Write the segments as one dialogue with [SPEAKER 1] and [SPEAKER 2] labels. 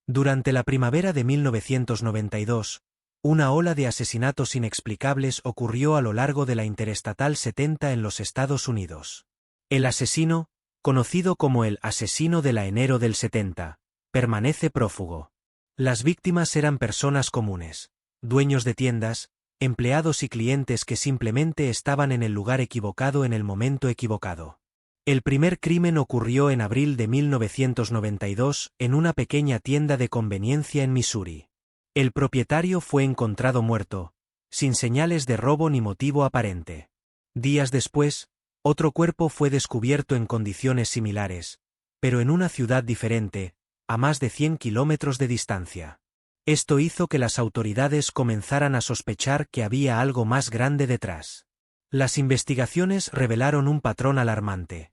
[SPEAKER 1] Durante la primavera de 1992, una ola de asesinatos inexplicables ocurrió a lo largo de la Interestatal 70 en los Estados Unidos. El asesino, conocido como el asesino de la enero del 70, permanece prófugo. Las víctimas eran personas comunes, dueños de tiendas, empleados y clientes que simplemente estaban en el lugar equivocado en el momento equivocado. El primer crimen ocurrió en abril de 1992 en una pequeña tienda de conveniencia en Missouri. El propietario fue encontrado muerto, sin señales de robo ni motivo aparente. Días después, otro cuerpo fue descubierto en condiciones similares, pero en una ciudad diferente, a más de 100 kilómetros de distancia. Esto hizo que las autoridades comenzaran a sospechar que había algo más grande detrás. Las investigaciones revelaron un patrón alarmante.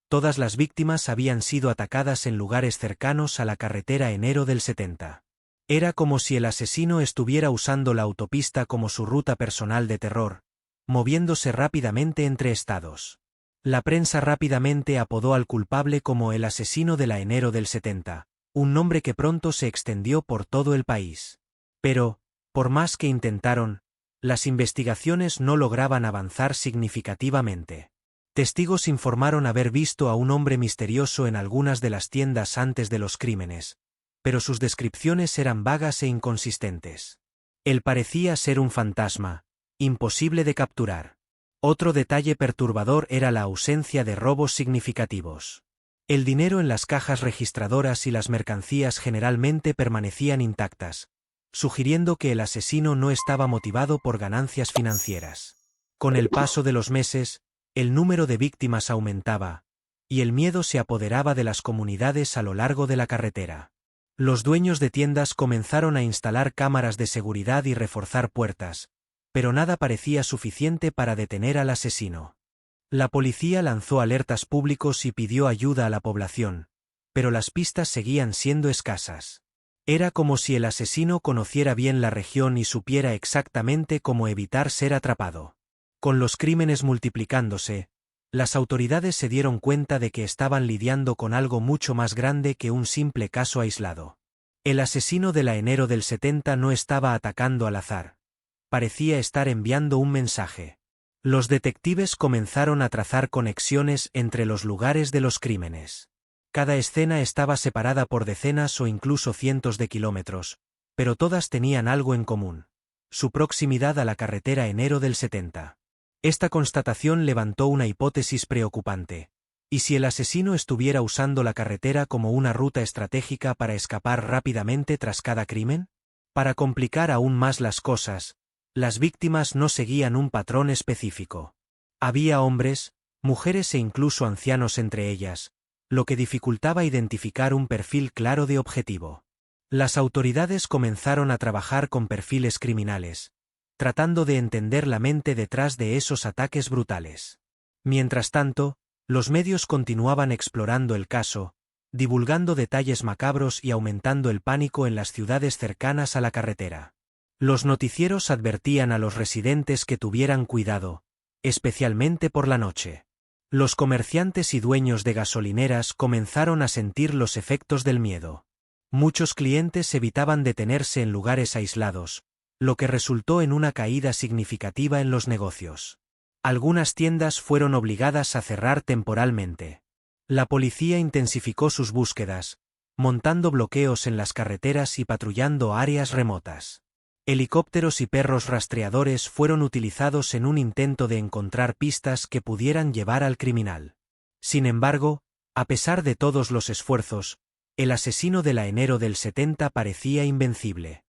[SPEAKER 1] Todas las víctimas habían sido atacadas en lugares cercanos a la carretera enero del 70. Era como si el asesino estuviera usando la autopista como su ruta personal de terror, moviéndose rápidamente entre estados. La prensa rápidamente apodó al culpable como el asesino de la enero del 70, un nombre que pronto se extendió por todo el país. Pero, por más que intentaron, las investigaciones no lograban avanzar significativamente. Testigos informaron haber visto a un hombre misterioso en algunas de las tiendas antes de los crímenes, pero sus descripciones eran vagas e inconsistentes. Él parecía ser un fantasma, imposible de capturar. Otro detalle perturbador era la ausencia de robos significativos. El dinero en las cajas registradoras y las mercancías generalmente permanecían intactas, sugiriendo que el asesino no estaba motivado por ganancias financieras. Con el paso de los meses, el número de víctimas aumentaba, y el miedo se apoderaba de las comunidades a lo largo de la carretera. Los dueños de tiendas comenzaron a instalar cámaras de seguridad y reforzar puertas, pero nada parecía suficiente para detener al asesino. La policía lanzó alertas públicos y pidió ayuda a la población, pero las pistas seguían siendo escasas. Era como si el asesino conociera bien la región y supiera exactamente cómo evitar ser atrapado. Con los crímenes multiplicándose, las autoridades se dieron cuenta de que estaban lidiando con algo mucho más grande que un simple caso aislado. El asesino de la enero del 70 no estaba atacando al azar. Parecía estar enviando un mensaje. Los detectives comenzaron a trazar conexiones entre los lugares de los crímenes. Cada escena estaba separada por decenas o incluso cientos de kilómetros, pero todas tenían algo en común: su proximidad a la carretera enero del 70. Esta constatación levantó una hipótesis preocupante. ¿Y si el asesino estuviera usando la carretera como una ruta estratégica para escapar rápidamente tras cada crimen? Para complicar aún más las cosas, las víctimas no seguían un patrón específico. Había hombres, mujeres e incluso ancianos entre ellas, lo que dificultaba identificar un perfil claro de objetivo. Las autoridades comenzaron a trabajar con perfiles criminales, tratando de entender la mente detrás de esos ataques brutales. Mientras tanto, los medios continuaban explorando el caso, divulgando detalles macabros y aumentando el pánico en las ciudades cercanas a la carretera. Los noticieros advertían a los residentes que tuvieran cuidado, especialmente por la noche. Los comerciantes y dueños de gasolineras comenzaron a sentir los efectos del miedo. Muchos clientes evitaban detenerse en lugares aislados, lo que resultó en una caída significativa en los negocios. Algunas tiendas fueron obligadas a cerrar temporalmente. La policía intensificó sus búsquedas, montando bloqueos en las carreteras y patrullando áreas remotas. Helicópteros y perros rastreadores fueron utilizados en un intento de encontrar pistas que pudieran llevar al criminal. Sin embargo, a pesar de todos los esfuerzos, el asesino de la enero del 70 parecía invencible.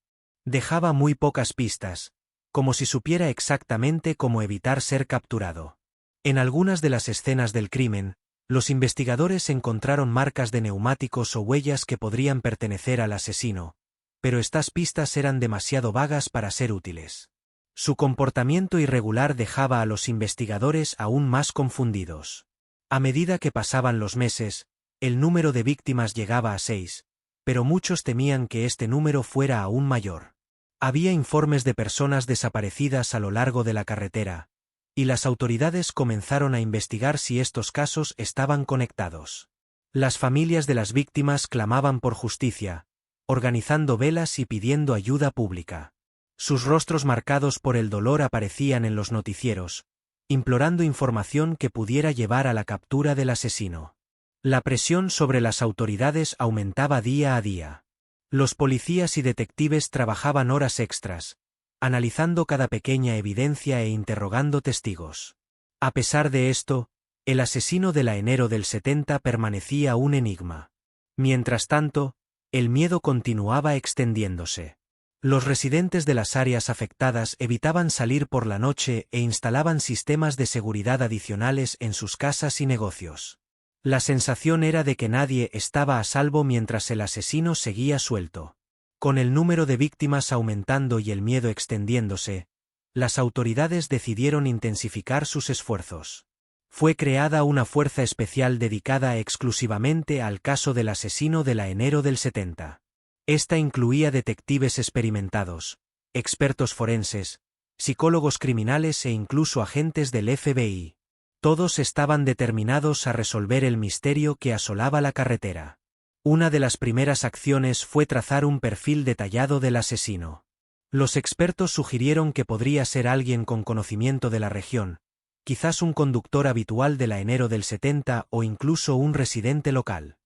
[SPEAKER 1] Dejaba muy pocas pistas, como si supiera exactamente cómo evitar ser capturado. En algunas de las escenas del crimen, los investigadores encontraron marcas de neumáticos o huellas que podrían pertenecer al asesino, pero estas pistas eran demasiado vagas para ser útiles. Su comportamiento irregular dejaba a los investigadores aún más confundidos. A medida que pasaban los meses, el número de víctimas llegaba a 6, pero muchos temían que este número fuera aún mayor. Había informes de personas desaparecidas a lo largo de la carretera, y las autoridades comenzaron a investigar si estos casos estaban conectados. Las familias de las víctimas clamaban por justicia, organizando velas y pidiendo ayuda pública. Sus rostros marcados por el dolor aparecían en los noticieros, implorando información que pudiera llevar a la captura del asesino. La presión sobre las autoridades aumentaba día a día. Los policías y detectives trabajaban horas extras, analizando cada pequeña evidencia e interrogando testigos. A pesar de esto, el asesino de enero del 70 permanecía un enigma. Mientras tanto, el miedo continuaba extendiéndose. Los residentes de las áreas afectadas evitaban salir por la noche e instalaban sistemas de seguridad adicionales en sus casas y negocios. La sensación era de que nadie estaba a salvo mientras el asesino seguía suelto. Con el número de víctimas aumentando y el miedo extendiéndose, las autoridades decidieron intensificar sus esfuerzos. Fue creada una fuerza especial dedicada exclusivamente al caso del asesino de enero del 70. Esta incluía detectives experimentados, expertos forenses, psicólogos criminales e incluso agentes del FBI. Todos estaban determinados a resolver el misterio que asolaba la carretera. Una de las primeras acciones fue trazar un perfil detallado del asesino. Los expertos sugirieron que podría ser alguien con conocimiento de la región, quizás un conductor habitual de enero del 70 o incluso un residente local.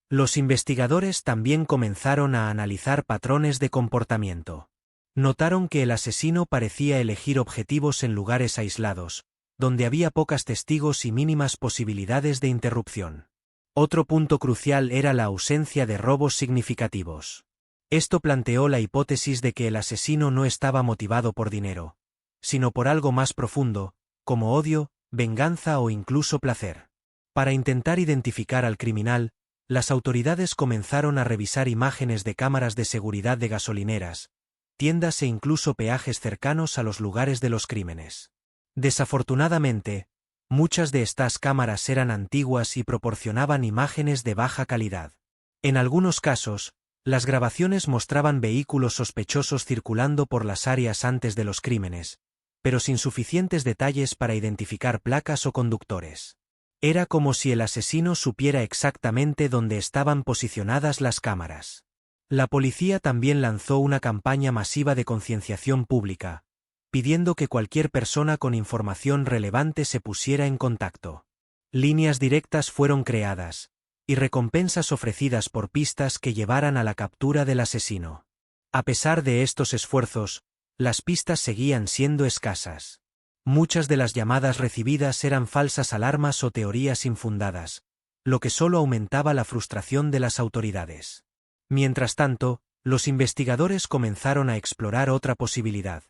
[SPEAKER 1] Los investigadores también comenzaron a analizar patrones de comportamiento. Notaron que el asesino parecía elegir objetivos en lugares aislados, donde había pocos testigos y mínimas posibilidades de interrupción. Otro punto crucial era la ausencia de robos significativos. Esto planteó la hipótesis de que el asesino no estaba motivado por dinero, sino por algo más profundo, como odio, venganza o incluso placer. Para intentar identificar al criminal, las autoridades comenzaron a revisar imágenes de cámaras de seguridad de gasolineras, tiendas e incluso peajes cercanos a los lugares de los crímenes. Desafortunadamente, muchas de estas cámaras eran antiguas y proporcionaban imágenes de baja calidad. En algunos casos, las grabaciones mostraban vehículos sospechosos circulando por las áreas antes de los crímenes, pero sin suficientes detalles para identificar placas o conductores. Era como si el asesino supiera exactamente dónde estaban posicionadas las cámaras. La policía también lanzó una campaña masiva de concienciación pública, pidiendo que cualquier persona con información relevante se pusiera en contacto. Líneas directas fueron creadas, y recompensas ofrecidas por pistas que llevaran a la captura del asesino. A pesar de estos esfuerzos, las pistas seguían siendo escasas. Muchas de las llamadas recibidas eran falsas alarmas o teorías infundadas, lo que solo aumentaba la frustración de las autoridades. Mientras tanto, los investigadores comenzaron a explorar otra posibilidad.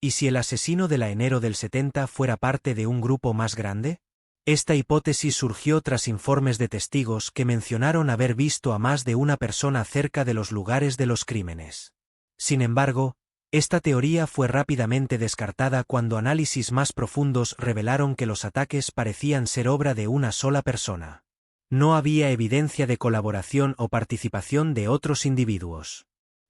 [SPEAKER 1] ¿Y si el asesino de enero del 70 fuera parte de un grupo más grande? Esta hipótesis surgió tras informes de testigos que mencionaron haber visto a más de una persona cerca de los lugares de los crímenes. Sin embargo, esta teoría fue rápidamente descartada cuando análisis más profundos revelaron que los ataques parecían ser obra de una sola persona. No había evidencia de colaboración o participación de otros individuos.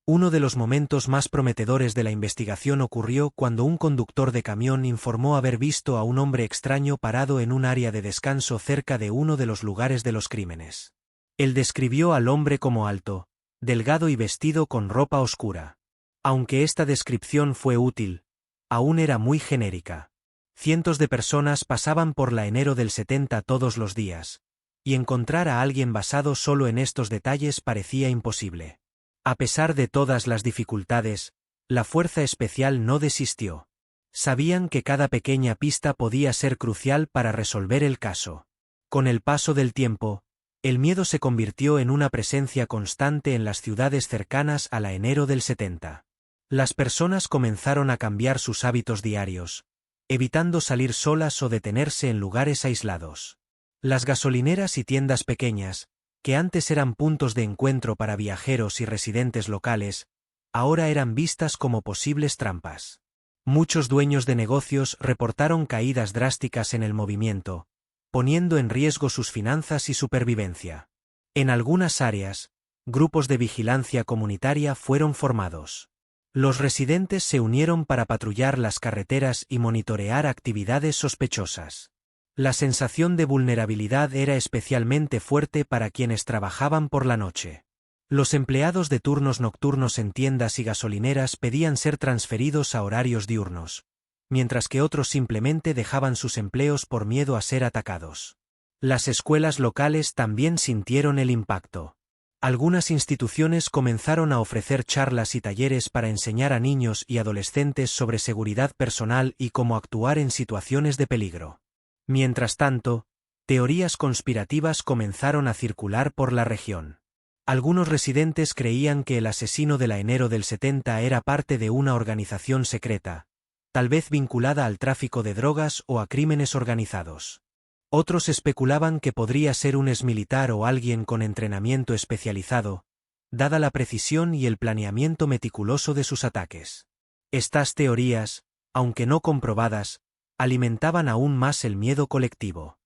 [SPEAKER 1] Uno de los momentos más prometedores de la investigación ocurrió cuando un conductor de camión informó haber visto a un hombre extraño parado en un área de descanso cerca de uno de los lugares de los crímenes. Él describió al hombre como alto, delgado y vestido con ropa oscura. Aunque esta descripción fue útil, aún era muy genérica. Cientos de personas pasaban por enero del 70 todos los días, y encontrar a alguien basado solo en estos detalles parecía imposible. A pesar de todas las dificultades, la fuerza especial no desistió. Sabían que cada pequeña pista podía ser crucial para resolver el caso. Con el paso del tiempo, el miedo se convirtió en una presencia constante en las ciudades cercanas a enero del 70. Las personas comenzaron a cambiar sus hábitos diarios, evitando salir solas o detenerse en lugares aislados. Las gasolineras y tiendas pequeñas, que antes eran puntos de encuentro para viajeros y residentes locales, ahora eran vistas como posibles trampas. Muchos dueños de negocios reportaron caídas drásticas en el movimiento, poniendo en riesgo sus finanzas y supervivencia. En algunas áreas, grupos de vigilancia comunitaria fueron formados. Los residentes se unieron para patrullar las carreteras y monitorear actividades sospechosas. La sensación de vulnerabilidad era especialmente fuerte para quienes trabajaban por la noche. Los empleados de turnos nocturnos en tiendas y gasolineras pedían ser transferidos a horarios diurnos, mientras que otros simplemente dejaban sus empleos por miedo a ser atacados. Las escuelas locales también sintieron el impacto. Algunas instituciones comenzaron a ofrecer charlas y talleres para enseñar a niños y adolescentes sobre seguridad personal y cómo actuar en situaciones de peligro. Mientras tanto, teorías conspirativas comenzaron a circular por la región. Algunos residentes creían que el asesino de enero del 70 era parte de una organización secreta, tal vez vinculada al tráfico de drogas o a crímenes organizados. Otros especulaban que podría ser un exmilitar o alguien con entrenamiento especializado, dada la precisión y el planeamiento meticuloso de sus ataques. Estas teorías, aunque no comprobadas, alimentaban aún más el miedo colectivo.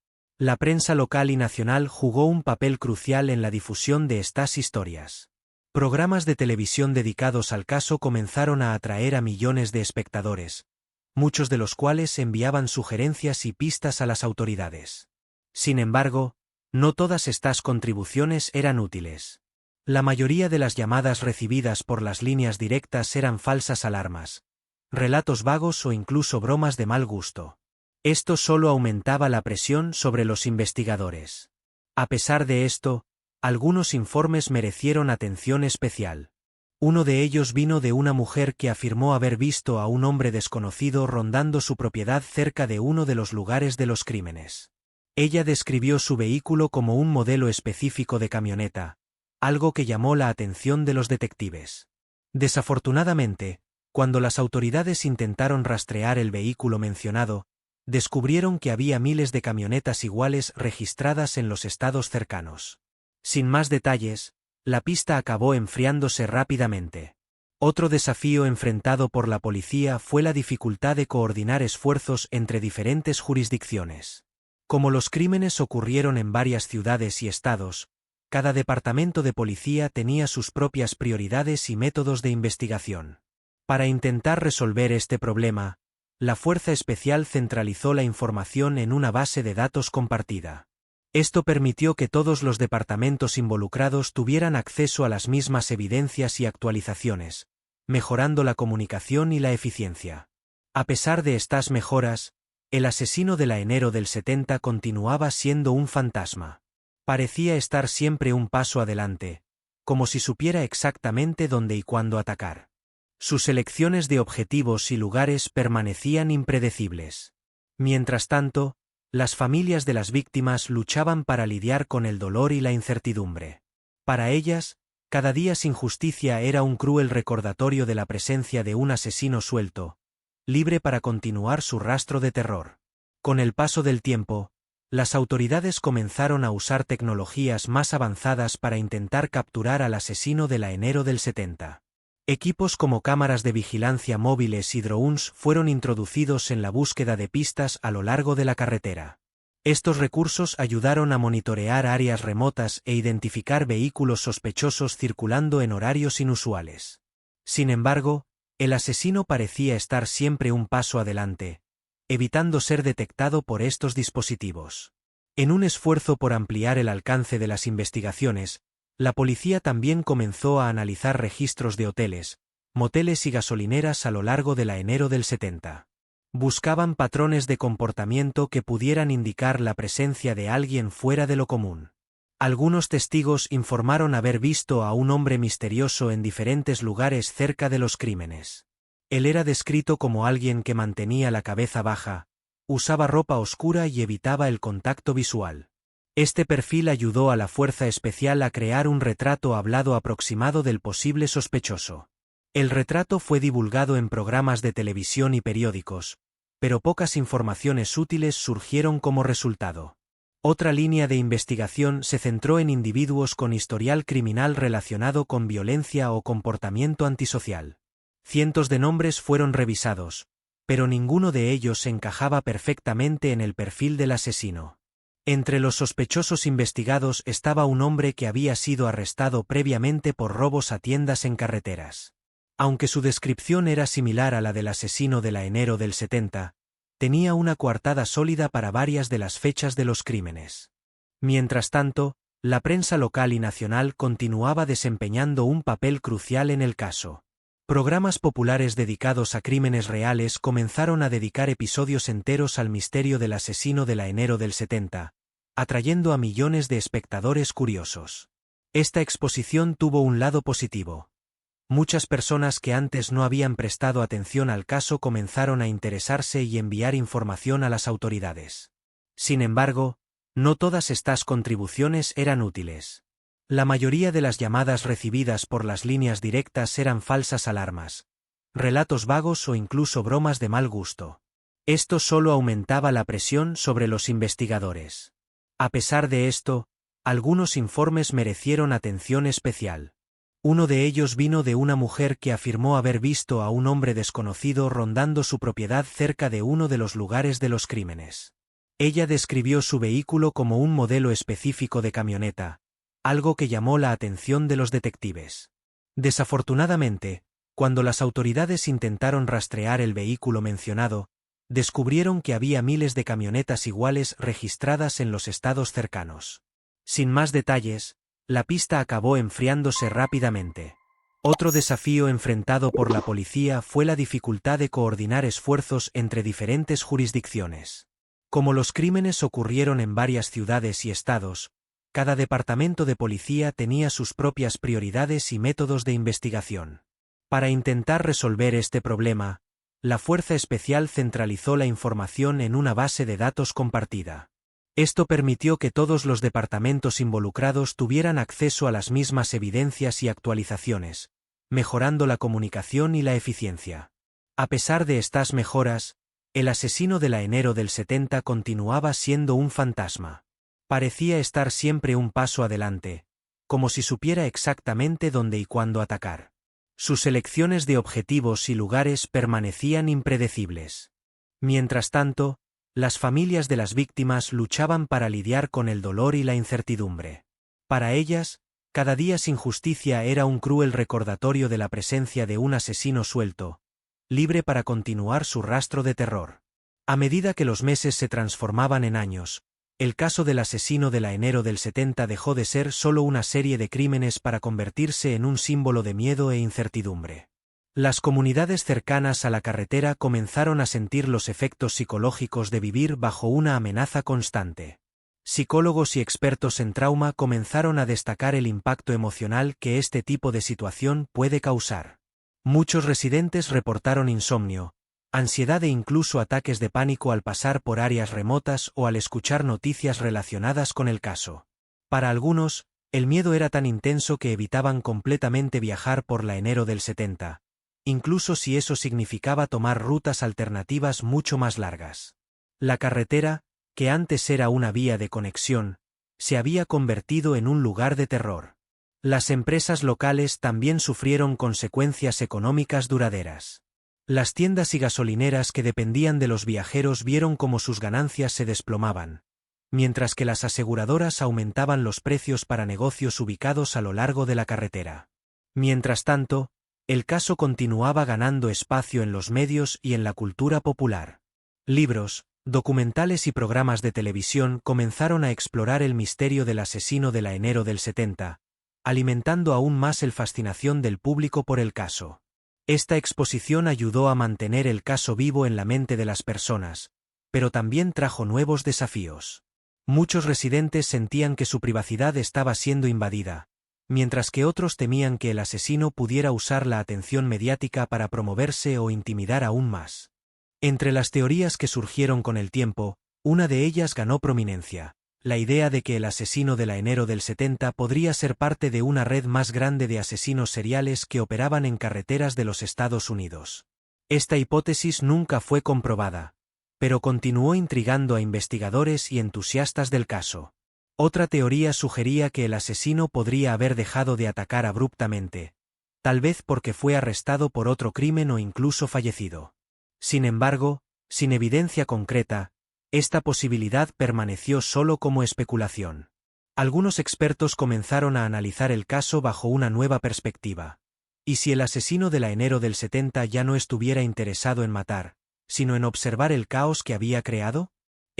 [SPEAKER 1] La prensa local y nacional jugó un papel crucial en la difusión de estas historias. Programas de televisión dedicados al caso comenzaron a atraer a millones de espectadores, muchos de los cuales enviaban sugerencias y pistas a las autoridades. Sin embargo, no todas estas contribuciones eran útiles. La mayoría de las llamadas recibidas por las líneas directas eran falsas alarmas, relatos vagos o incluso bromas de mal gusto. Esto solo aumentaba la presión sobre los investigadores. A pesar de esto, algunos informes merecieron atención especial. Uno de ellos vino de una mujer que afirmó haber visto a un hombre desconocido rondando su propiedad cerca de uno de los lugares de los crímenes. Ella describió su vehículo como un modelo específico de camioneta, algo que llamó la atención de los detectives. Desafortunadamente, cuando las autoridades intentaron rastrear el vehículo mencionado, descubrieron que había miles de camionetas iguales registradas en los estados cercanos. Sin más detalles, la pista acabó enfriándose rápidamente. Otro desafío enfrentado por la policía fue la dificultad de coordinar esfuerzos entre diferentes jurisdicciones. Como los crímenes ocurrieron en varias ciudades y estados, cada departamento de policía tenía sus propias prioridades y métodos de investigación. Para intentar resolver este problema, la Fuerza Especial centralizó la información en una base de datos compartida. Esto permitió que todos los departamentos involucrados tuvieran acceso a las mismas evidencias y actualizaciones, mejorando la comunicación y la eficiencia. A pesar de estas mejoras, el asesino de enero del 70 continuaba siendo un fantasma. Parecía estar siempre un paso adelante, como si supiera exactamente dónde y cuándo atacar. Sus elecciones de objetivos y lugares permanecían impredecibles. Mientras tanto, las familias de las víctimas luchaban para lidiar con el dolor y la incertidumbre. Para ellas, cada día sin justicia era un cruel recordatorio de la presencia de un asesino suelto, libre para continuar su rastro de terror. Con el paso del tiempo, las autoridades comenzaron a usar tecnologías más avanzadas para intentar capturar al asesino de enero del 70. Equipos como cámaras de vigilancia móviles y drones fueron introducidos en la búsqueda de pistas a lo largo de la carretera. Estos recursos ayudaron a monitorear áreas remotas e identificar vehículos sospechosos circulando en horarios inusuales. Sin embargo, el asesino parecía estar siempre un paso adelante, evitando ser detectado por estos dispositivos. En un esfuerzo por ampliar el alcance de las investigaciones, la policía también comenzó a analizar registros de hoteles, moteles y gasolineras a lo largo de enero del 70. Buscaban patrones de comportamiento que pudieran indicar la presencia de alguien fuera de lo común. Algunos testigos informaron haber visto a un hombre misterioso en diferentes lugares cerca de los crímenes. Él era descrito como alguien que mantenía la cabeza baja, usaba ropa oscura y evitaba el contacto visual. Este perfil ayudó a la Fuerza Especial a crear un retrato hablado aproximado del posible sospechoso. El retrato fue divulgado en programas de televisión y periódicos, pero pocas informaciones útiles surgieron como resultado. Otra línea de investigación se centró en individuos con historial criminal relacionado con violencia o comportamiento antisocial. Cientos de nombres fueron revisados, pero ninguno de ellos encajaba perfectamente en el perfil del asesino. Entre los sospechosos investigados estaba un hombre que había sido arrestado previamente por robos a tiendas en carreteras. Aunque su descripción era similar a la del asesino de enero del 70, tenía una coartada sólida para varias de las fechas de los crímenes. Mientras tanto, La prensa local y nacional continuaba desempeñando un papel crucial en el caso. Programas populares dedicados a crímenes reales comenzaron a dedicar episodios enteros al misterio del asesino de enero del 70, atrayendo a millones de espectadores curiosos. Esta exposición tuvo un lado positivo. Muchas personas que antes no habían prestado atención al caso comenzaron a interesarse y enviar información a las autoridades. Sin embargo, no todas estas contribuciones eran útiles. La mayoría de las llamadas recibidas por las líneas directas eran falsas alarmas, relatos vagos o incluso bromas de mal gusto. Esto solo aumentaba la presión sobre los investigadores. A pesar de esto, algunos informes merecieron atención especial. Uno de ellos vino de una mujer que afirmó haber visto a un hombre desconocido rondando su propiedad cerca de uno de los lugares de los crímenes. Ella describió su vehículo como un modelo específico de camioneta, algo que llamó la atención de los detectives. Desafortunadamente, cuando las autoridades intentaron rastrear el vehículo mencionado, descubrieron que había miles de camionetas iguales registradas en los estados cercanos. Sin más detalles, la pista acabó enfriándose rápidamente. Otro desafío enfrentado por la policía fue la dificultad de coordinar esfuerzos entre diferentes jurisdicciones. Como los crímenes ocurrieron en varias ciudades y estados, cada departamento de policía tenía sus propias prioridades y métodos de investigación. Para intentar resolver este problema, la Fuerza Especial centralizó la información en una base de datos compartida. Esto permitió que todos los departamentos involucrados tuvieran acceso a las mismas evidencias y actualizaciones, mejorando la comunicación y la eficiencia. A pesar de estas mejoras, el asesino de enero del 70 continuaba siendo un fantasma. Parecía estar siempre un paso adelante, como si supiera exactamente dónde y cuándo atacar. Sus elecciones de objetivos y lugares permanecían impredecibles. Mientras tanto, las familias de las víctimas luchaban para lidiar con el dolor y la incertidumbre. Para ellas, cada día sin justicia era un cruel recordatorio de la presencia de un asesino suelto, libre para continuar su rastro de terror. A medida que los meses se transformaban en años, el caso del asesino de enero del 70 dejó de ser solo una serie de crímenes para convertirse en un símbolo de miedo e incertidumbre. Las comunidades cercanas a la carretera comenzaron a sentir los efectos psicológicos de vivir bajo una amenaza constante. Psicólogos y expertos en trauma comenzaron a destacar el impacto emocional que este tipo de situación puede causar. Muchos residentes reportaron insomnio, ansiedad e incluso ataques de pánico al pasar por áreas remotas o al escuchar noticias relacionadas con el caso. Para algunos, el miedo era tan intenso que evitaban completamente viajar por enero del 70, incluso si eso significaba tomar rutas alternativas mucho más largas. La carretera, que antes era una vía de conexión, se había convertido en un lugar de terror. Las empresas locales también sufrieron consecuencias económicas duraderas. Las tiendas y gasolineras que dependían de los viajeros vieron cómo sus ganancias se desplomaban, mientras que las aseguradoras aumentaban los precios para negocios ubicados a lo largo de la carretera. Mientras tanto, el caso continuaba ganando espacio en los medios y en la cultura popular. Libros, documentales y programas de televisión comenzaron a explorar el misterio del asesino de enero del 70, alimentando aún más la fascinación del público por el caso. Esta exposición ayudó a mantener el caso vivo en la mente de las personas, pero también trajo nuevos desafíos. Muchos residentes sentían que su privacidad estaba siendo invadida, mientras que otros temían que el asesino pudiera usar la atención mediática para promoverse o intimidar aún más. Entre las teorías que surgieron con el tiempo, una de ellas ganó prominencia: la idea de que el asesino de enero del 70 podría ser parte de una red más grande de asesinos seriales que operaban en carreteras de los Estados Unidos. Esta hipótesis nunca fue comprobada, pero continuó intrigando a investigadores y entusiastas del caso. Otra teoría sugería que el asesino podría haber dejado de atacar abruptamente, tal vez porque fue arrestado por otro crimen o incluso fallecido. Sin embargo, sin evidencia concreta, esta posibilidad permaneció solo como especulación. Algunos expertos comenzaron a analizar el caso bajo una nueva perspectiva. ¿Y si el asesino de enero del 70 ya no estuviera interesado en matar, sino en observar el caos que había creado?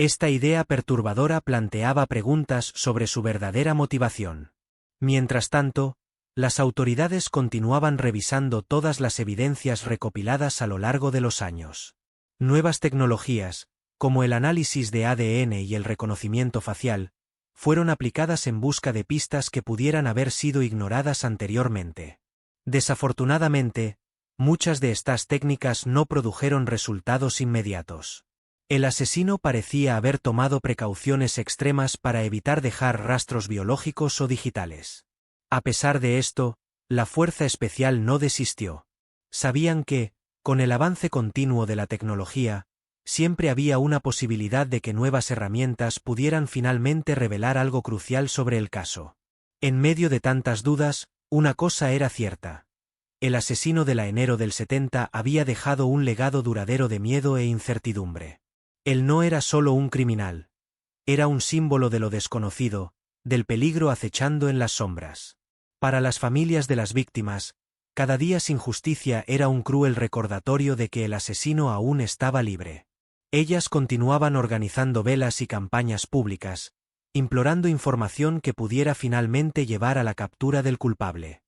[SPEAKER 1] Esta idea perturbadora planteaba preguntas sobre su verdadera motivación. Mientras tanto, las autoridades continuaban revisando todas las evidencias recopiladas a lo largo de los años. Nuevas tecnologías, como el análisis de ADN y el reconocimiento facial, fueron aplicadas en busca de pistas que pudieran haber sido ignoradas anteriormente. Desafortunadamente, muchas de estas técnicas no produjeron resultados inmediatos. El asesino parecía haber tomado precauciones extremas para evitar dejar rastros biológicos o digitales. A pesar de esto, la fuerza especial no desistió. Sabían que, con el avance continuo de la tecnología, siempre había una posibilidad de que nuevas herramientas pudieran finalmente revelar algo crucial sobre el caso. En medio de tantas dudas, una cosa era cierta. El asesino de enero del 70 había dejado un legado duradero de miedo e incertidumbre. Él no era solo un criminal. Era un símbolo de lo desconocido, del peligro acechando en las sombras. Para las familias de las víctimas, cada día sin justicia era un cruel recordatorio de que el asesino aún estaba libre. Ellas continuaban organizando velas y campañas públicas, implorando información que pudiera finalmente llevar a la captura del culpable.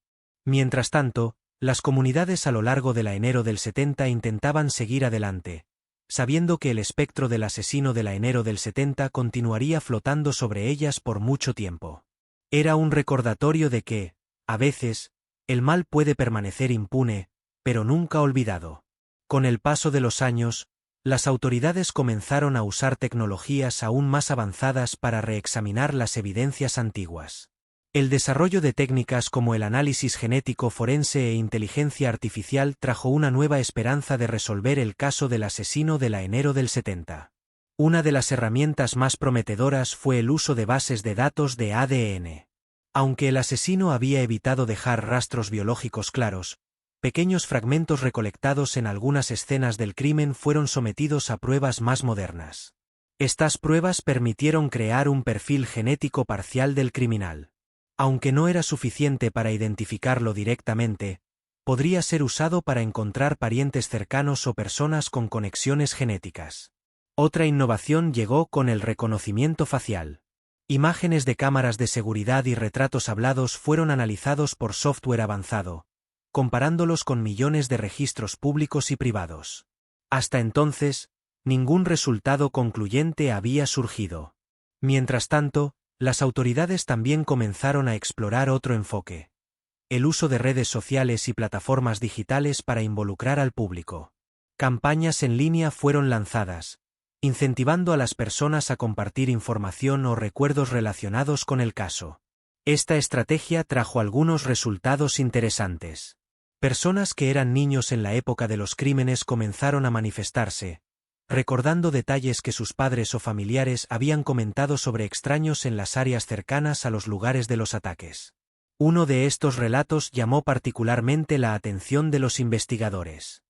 [SPEAKER 1] Mientras tanto, las comunidades a lo largo de enero del 70 intentaban seguir adelante, sabiendo que el espectro del asesino de enero del 70 continuaría flotando sobre ellas por mucho tiempo. Era un recordatorio de que, a veces, el mal puede permanecer impune, pero nunca olvidado. Con el paso de los años, las autoridades comenzaron a usar tecnologías aún más avanzadas para reexaminar las evidencias antiguas. El desarrollo de técnicas como el análisis genético forense e inteligencia artificial trajo una nueva esperanza de resolver el caso del asesino de enero del 70. Una de las herramientas más prometedoras fue el uso de bases de datos de ADN. Aunque el asesino había evitado dejar rastros biológicos claros, pequeños fragmentos recolectados en algunas escenas del crimen fueron sometidos a pruebas más modernas. Estas pruebas permitieron crear un perfil genético parcial del criminal. Aunque no era suficiente para identificarlo directamente, podría ser usado para encontrar parientes cercanos o personas con conexiones genéticas. Otra innovación llegó con el reconocimiento facial. Imágenes de cámaras de seguridad y retratos hablados fueron analizados por software avanzado, comparándolos con millones de registros públicos y privados. Hasta entonces, ningún resultado concluyente había surgido. Mientras tanto, las autoridades también comenzaron a explorar otro enfoque: el uso de redes sociales y plataformas digitales para involucrar al público. Campañas en línea fueron lanzadas, incentivando a las personas a compartir información o recuerdos relacionados con el caso. Esta estrategia trajo algunos resultados interesantes. Personas que eran niños en la época de los crímenes comenzaron a manifestarse, recordando detalles que sus padres o familiares habían comentado sobre extraños en las áreas cercanas a los lugares de los ataques. Uno de estos relatos llamó particularmente la atención de los investigadores.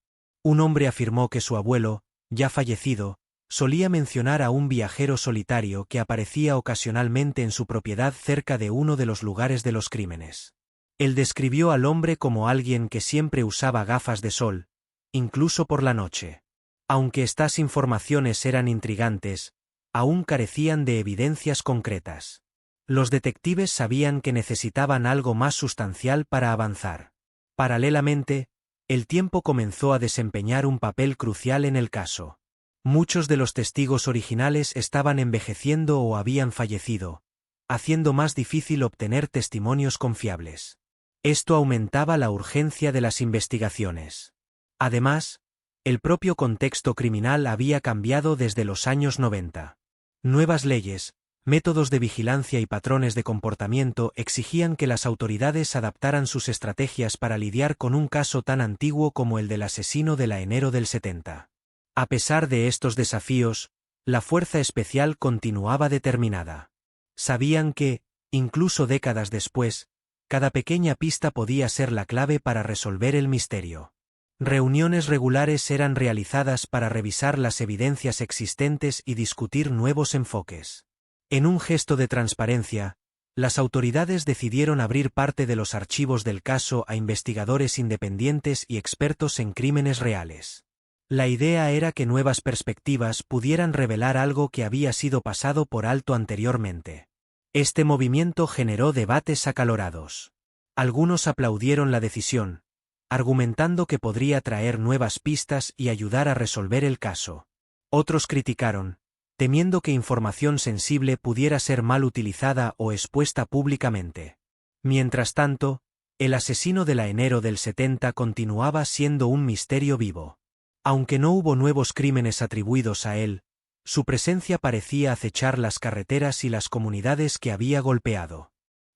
[SPEAKER 1] Un hombre afirmó que su abuelo, ya fallecido, solía mencionar a un viajero solitario que aparecía ocasionalmente en su propiedad cerca de uno de los lugares de los crímenes. Él describió al hombre como alguien que siempre usaba gafas de sol, incluso por la noche. Aunque estas informaciones eran intrigantes, aún carecían de evidencias concretas. Los detectives sabían que necesitaban algo más sustancial para avanzar. Paralelamente, el tiempo comenzó a desempeñar un papel crucial en el caso. Muchos de los testigos originales estaban envejeciendo o habían fallecido, haciendo más difícil obtener testimonios confiables. Esto aumentaba la urgencia de las investigaciones. Además, el propio contexto criminal había cambiado desde los años 90. Nuevas leyes, métodos de vigilancia y patrones de comportamiento exigían que las autoridades adaptaran sus estrategias para lidiar con un caso tan antiguo como el del asesino de enero del 70. A pesar de estos desafíos, la fuerza especial continuaba determinada. Sabían que, incluso décadas después, cada pequeña pista podía ser la clave para resolver el misterio. Reuniones regulares eran realizadas para revisar las evidencias existentes y discutir nuevos enfoques. En un gesto de transparencia, las autoridades decidieron abrir parte de los archivos del caso a investigadores independientes y expertos en crímenes reales. La idea era que nuevas perspectivas pudieran revelar algo que había sido pasado por alto anteriormente. Este movimiento generó debates acalorados. Algunos aplaudieron la decisión, argumentando que podría traer nuevas pistas y ayudar a resolver el caso. Otros criticaron, temiendo que información sensible pudiera ser mal utilizada o expuesta públicamente. Mientras tanto, el asesino de enero del 70 continuaba siendo un misterio vivo. Aunque no hubo nuevos crímenes atribuidos a él, su presencia parecía acechar las carreteras y las comunidades que había golpeado.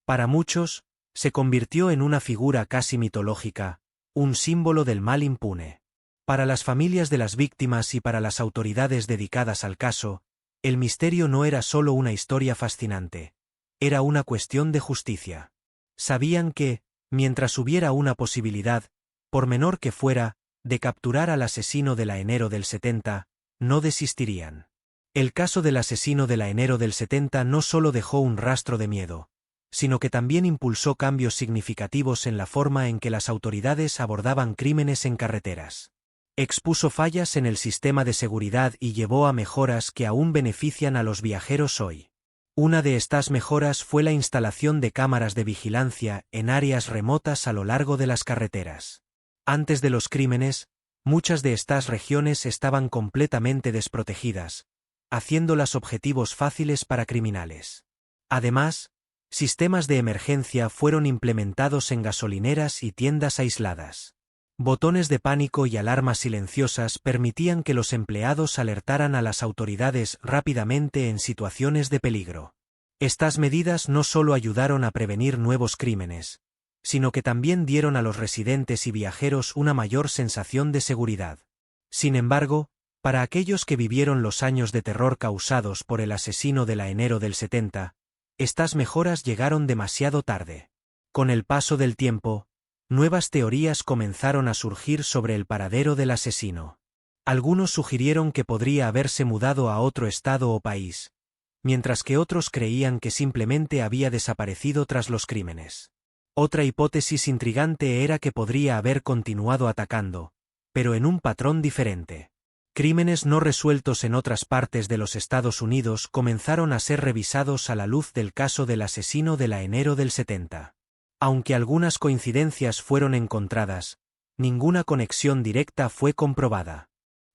[SPEAKER 1] Para muchos, se convirtió en una figura casi mitológica, un símbolo del mal impune. Para las familias de las víctimas y para las autoridades dedicadas al caso, el misterio no era solo una historia fascinante, era una cuestión de justicia. Sabían que, mientras hubiera una posibilidad, por menor que fuera, de capturar al asesino de enero del 70, no desistirían. El caso del asesino de enero del 70 no solo dejó un rastro de miedo, sino que también impulsó cambios significativos en la forma en que las autoridades abordaban crímenes en carreteras. Expuso fallas en el sistema de seguridad y llevó a mejoras que aún benefician a los viajeros hoy. Una de estas mejoras fue la instalación de cámaras de vigilancia en áreas remotas a lo largo de las carreteras. Antes de los crímenes, muchas de estas regiones estaban completamente desprotegidas, haciéndolas objetivos fáciles para criminales. Además, sistemas de emergencia fueron implementados en gasolineras y tiendas aisladas. Botones de pánico y alarmas silenciosas permitían que los empleados alertaran a las autoridades rápidamente en situaciones de peligro. Estas medidas no solo ayudaron a prevenir nuevos crímenes, sino que también dieron a los residentes y viajeros una mayor sensación de seguridad. Sin embargo, para aquellos que vivieron los años de terror causados por el asesino de enero del 70, estas mejoras llegaron demasiado tarde. Con el paso del tiempo, nuevas teorías comenzaron a surgir sobre el paradero del asesino. Algunos sugirieron que podría haberse mudado a otro estado o país, mientras que otros creían que simplemente había desaparecido tras los crímenes. Otra hipótesis intrigante era que podría haber continuado atacando, pero en un patrón diferente. Crímenes no resueltos en otras partes de los Estados Unidos comenzaron a ser revisados a la luz del caso del asesino de enero del 70. Aunque algunas coincidencias fueron encontradas, ninguna conexión directa fue comprobada.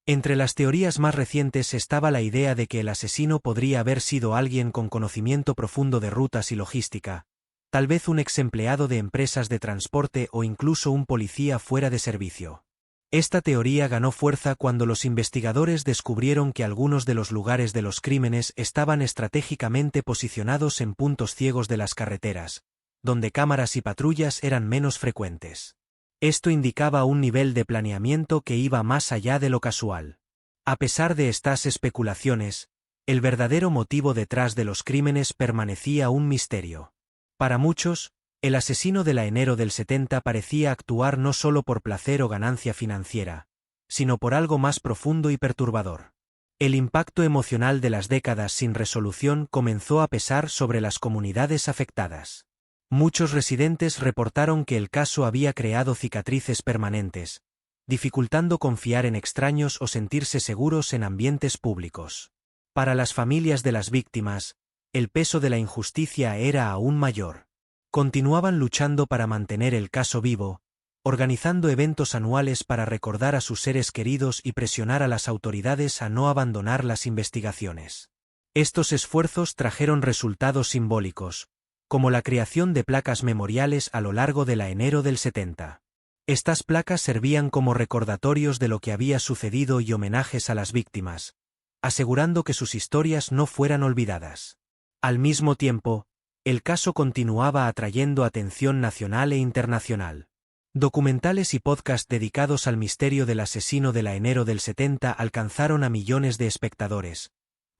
[SPEAKER 1] Entre las teorías más recientes estaba la idea de que el asesino podría haber sido alguien con conocimiento profundo de rutas y logística, tal vez un ex empleado de empresas de transporte o incluso un policía fuera de servicio. Esta teoría ganó fuerza cuando los investigadores descubrieron que algunos de los lugares de los crímenes estaban estratégicamente posicionados en puntos ciegos de las carreteras, donde cámaras y patrullas eran menos frecuentes. Esto indicaba un nivel de planeamiento que iba más allá de lo casual. A pesar de estas especulaciones, el verdadero motivo detrás de los crímenes permanecía un misterio. Para muchos, el asesino de enero del 70 parecía actuar no solo por placer o ganancia financiera, sino por algo más profundo y perturbador. El impacto emocional de las décadas sin resolución comenzó a pesar sobre las comunidades afectadas. Muchos residentes reportaron que el caso había creado cicatrices permanentes, dificultando confiar en extraños o sentirse seguros en ambientes públicos. Para las familias de las víctimas, el peso de la injusticia era aún mayor. Continuaban luchando para mantener el caso vivo, organizando eventos anuales para recordar a sus seres queridos y presionar a las autoridades a no abandonar las investigaciones. Estos esfuerzos trajeron resultados simbólicos, como la creación de placas memoriales a lo largo de enero del 70. Estas placas servían como recordatorios de lo que había sucedido y homenajes a las víctimas, asegurando que sus historias no fueran olvidadas. Al mismo tiempo, el caso continuaba atrayendo atención nacional e internacional. Documentales y podcasts dedicados al misterio del asesino de enero del 70 alcanzaron a millones de espectadores,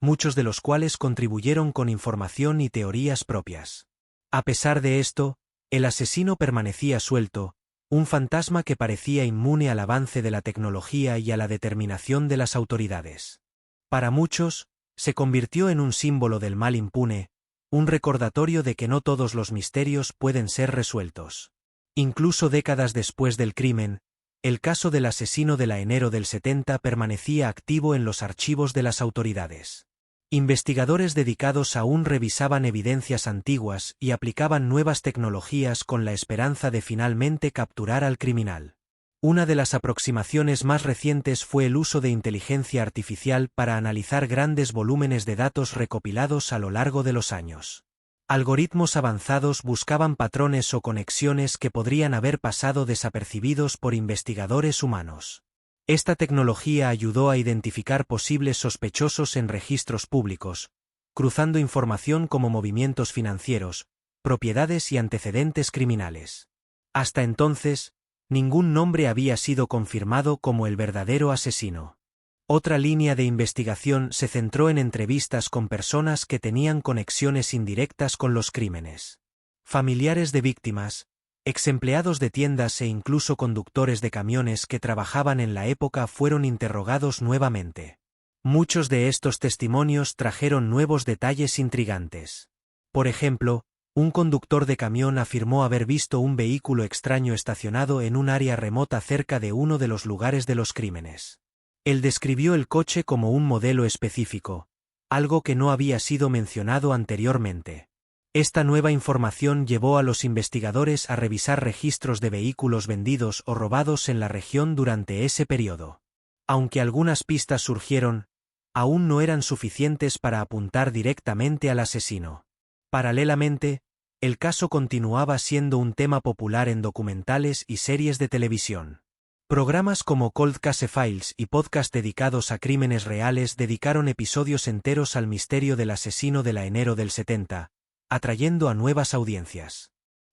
[SPEAKER 1] muchos de los cuales contribuyeron con información y teorías propias. A pesar de esto, el asesino permanecía suelto, un fantasma que parecía inmune al avance de la tecnología y a la determinación de las autoridades. Para muchos, se convirtió en un símbolo del mal impune, un recordatorio de que no todos los misterios pueden ser resueltos. Incluso décadas después del crimen, el caso del asesino de enero del 70 permanecía activo en los archivos de las autoridades. Investigadores dedicados aún revisaban evidencias antiguas y aplicaban nuevas tecnologías con la esperanza de finalmente capturar al criminal. Una de las aproximaciones más recientes fue el uso de inteligencia artificial para analizar grandes volúmenes de datos recopilados a lo largo de los años. Algoritmos avanzados buscaban patrones o conexiones que podrían haber pasado desapercibidos por investigadores humanos. Esta tecnología ayudó a identificar posibles sospechosos en registros públicos, cruzando información como movimientos financieros, propiedades y antecedentes criminales. Hasta entonces, ningún nombre había sido confirmado como el verdadero asesino. Otra línea de investigación se centró en entrevistas con personas que tenían conexiones indirectas con los crímenes. Familiares de víctimas, exempleados de tiendas e incluso conductores de camiones que trabajaban en la época fueron interrogados nuevamente. Muchos de estos testimonios trajeron nuevos detalles intrigantes. Por ejemplo, un conductor de camión afirmó haber visto un vehículo extraño estacionado en un área remota cerca de uno de los lugares de los crímenes. Él describió el coche como un modelo específico, algo que no había sido mencionado anteriormente. Esta nueva información llevó a los investigadores a revisar registros de vehículos vendidos o robados en la región durante ese periodo. Aunque algunas pistas surgieron, aún no eran suficientes para apuntar directamente al asesino. Paralelamente, el caso continuaba siendo un tema popular en documentales y series de televisión. Programas como Cold Case Files y podcasts dedicados a crímenes reales dedicaron episodios enteros al misterio del asesino de enero del 70, atrayendo a nuevas audiencias.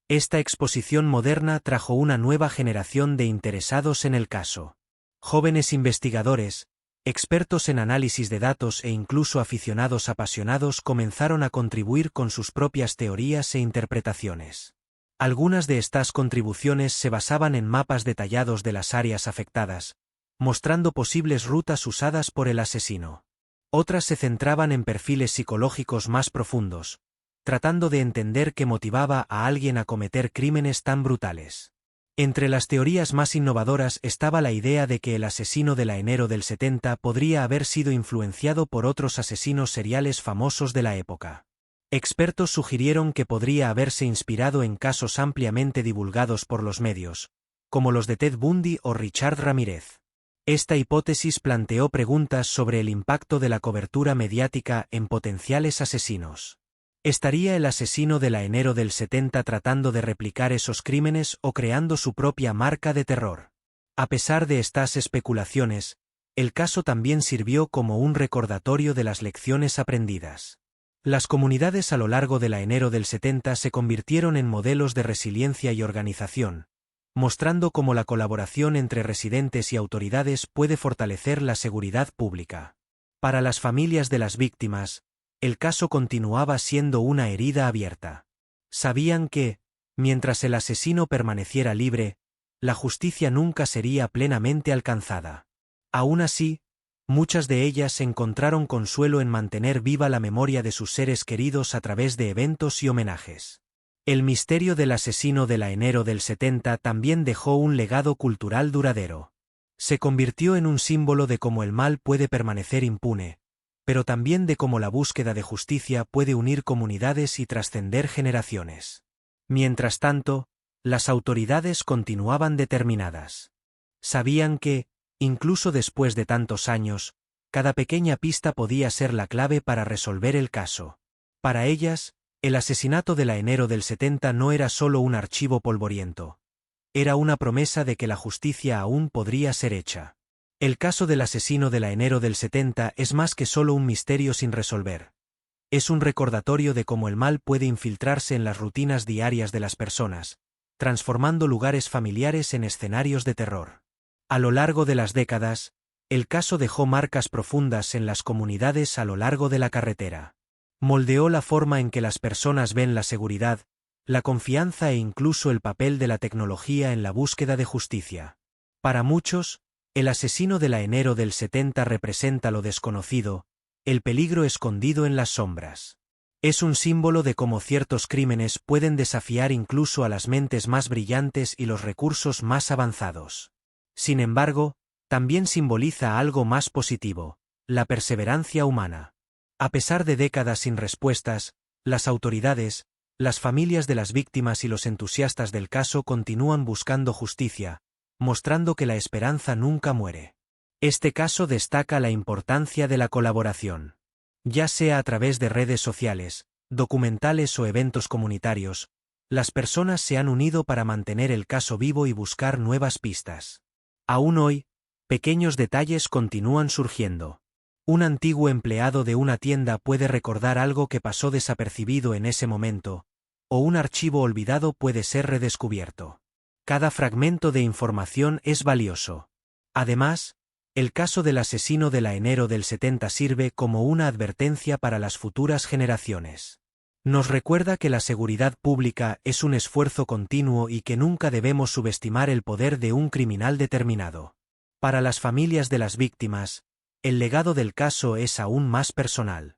[SPEAKER 1] Esta exposición moderna trajo una nueva generación de interesados en el caso. Jóvenes investigadores, expertos en análisis de datos e incluso aficionados apasionados comenzaron a contribuir con sus propias teorías e interpretaciones. Algunas de estas contribuciones se basaban en mapas detallados de las áreas afectadas, mostrando posibles rutas usadas por el asesino. Otras se centraban en perfiles psicológicos más profundos, tratando de entender qué motivaba a alguien a cometer crímenes tan brutales. Entre las teorías más innovadoras estaba la idea de que el asesino de enero del 70 podría haber sido influenciado por otros asesinos seriales famosos de la época. Expertos sugirieron que podría haberse inspirado en casos ampliamente divulgados por los medios, como los de Ted Bundy o Richard Ramírez. Esta hipótesis planteó preguntas sobre el impacto de la cobertura mediática en potenciales asesinos. ¿Estaría el asesino de enero del 70 tratando de replicar esos crímenes o creando su propia marca de terror? A pesar de estas especulaciones, el caso también sirvió como un recordatorio de las lecciones aprendidas. Las comunidades a lo largo de enero del 70 se convirtieron en modelos de resiliencia y organización, mostrando cómo la colaboración entre residentes y autoridades puede fortalecer la seguridad pública. Para las familias de las víctimas, el caso continuaba siendo una herida abierta. Sabían que, mientras el asesino permaneciera libre, la justicia nunca sería plenamente alcanzada. Aún así, muchas de ellas encontraron consuelo en mantener viva la memoria de sus seres queridos a través de eventos y homenajes. El misterio del asesino de enero del 70 también dejó un legado cultural duradero. Se convirtió en un símbolo de cómo el mal puede permanecer impune, pero también de cómo la búsqueda de justicia puede unir comunidades y trascender generaciones. Mientras tanto, las autoridades continuaban determinadas. Sabían que, incluso después de tantos años, cada pequeña pista podía ser la clave para resolver el caso. Para ellas, el asesinato de enero del 70 no era solo un archivo polvoriento. Era una promesa de que la justicia aún podría ser hecha. El caso del asesino de enero del 70 es más que solo un misterio sin resolver. Es un recordatorio de cómo el mal puede infiltrarse en las rutinas diarias de las personas, transformando lugares familiares en escenarios de terror. A lo largo de las décadas, el caso dejó marcas profundas en las comunidades a lo largo de la carretera. Moldeó la forma en que las personas ven la seguridad, la confianza e incluso el papel de la tecnología en la búsqueda de justicia. Para muchos, el asesino de enero del 70 representa lo desconocido, el peligro escondido en las sombras. Es un símbolo de cómo ciertos crímenes pueden desafiar incluso a las mentes más brillantes y los recursos más avanzados. Sin embargo, también simboliza algo más positivo: la perseverancia humana. A pesar de décadas sin respuestas, las autoridades, las familias de las víctimas y los entusiastas del caso continúan buscando justicia, mostrando que la esperanza nunca muere. Este caso destaca la importancia de la colaboración. Ya sea a través de redes sociales, documentales o eventos comunitarios, las personas se han unido para mantener el caso vivo y buscar nuevas pistas. Aún hoy, pequeños detalles continúan surgiendo. Un antiguo empleado de una tienda puede recordar algo que pasó desapercibido en ese momento, o un archivo olvidado puede ser redescubierto. Cada fragmento de información es valioso. Además, el caso del asesino de la enero del 70 sirve como una advertencia para las futuras generaciones. Nos recuerda que la seguridad pública es un esfuerzo continuo y que nunca debemos subestimar el poder de un criminal determinado. Para las familias de las víctimas, el legado del caso es aún más personal.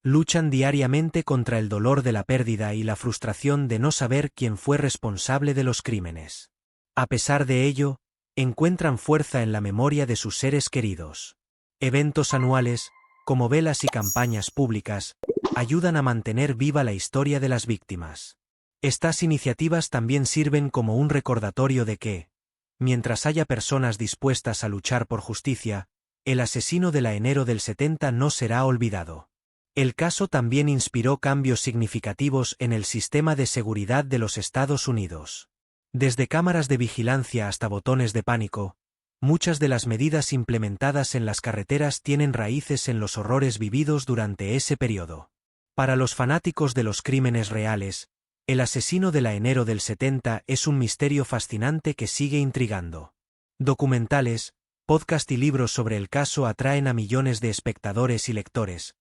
[SPEAKER 1] Luchan diariamente contra el dolor de la pérdida y la frustración de no saber quién fue responsable de los crímenes. A pesar de ello, encuentran fuerza en la memoria de sus seres queridos. Eventos anuales, como velas y campañas públicas, ayudan a mantener viva la historia de las víctimas. Estas iniciativas también sirven como un recordatorio de que, mientras haya personas dispuestas a luchar por justicia, el asesino de la enero del 70 no será olvidado. El caso también inspiró cambios significativos en el sistema de seguridad de los Estados Unidos. Desde cámaras de vigilancia hasta botones de pánico, muchas de las medidas implementadas en las carreteras tienen raíces en los horrores vividos durante ese periodo. Para los fanáticos de los crímenes reales, el asesino de la enero del 70 es un misterio fascinante que sigue intrigando. Documentales, podcast y libros sobre el caso atraen a millones de espectadores y lectores,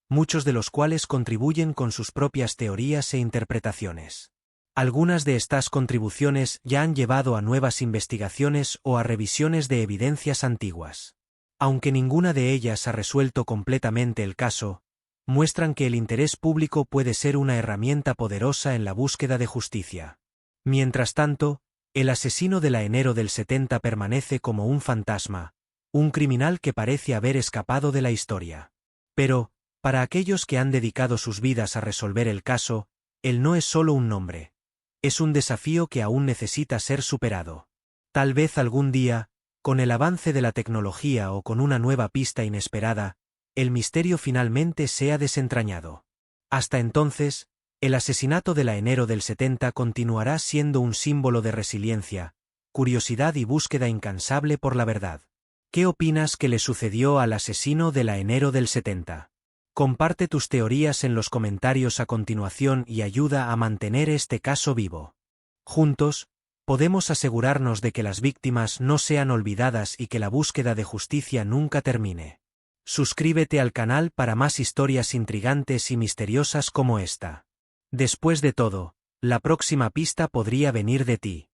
[SPEAKER 1] muchos de los cuales contribuyen con sus propias teorías e interpretaciones. Algunas de estas contribuciones ya han llevado a nuevas investigaciones o a revisiones de evidencias antiguas. Aunque ninguna de ellas ha resuelto completamente el caso, muestran que el interés público puede ser una herramienta poderosa en la búsqueda de justicia. Mientras tanto, el asesino de la enero del 70 permanece como un fantasma, un criminal que parece haber escapado de la historia. Pero, para aquellos que han dedicado sus vidas a resolver el caso, él no es solo un nombre. Es un desafío que aún necesita ser superado. Tal vez algún día, con el avance de la tecnología o con una nueva pista inesperada, el misterio finalmente sea desentrañado. Hasta entonces, el asesinato de la enero del 70 continuará siendo un símbolo de resiliencia, curiosidad y búsqueda incansable por la verdad. ¿Qué opinas que le sucedió al asesino de la enero del 70? Comparte tus teorías en los comentarios a continuación y ayuda a mantener este caso vivo. Juntos, podemos asegurarnos de que las víctimas no sean olvidadas y que la búsqueda de justicia nunca termine. Suscríbete al canal para más historias intrigantes y misteriosas como esta. Después de todo, la próxima pista podría venir de ti.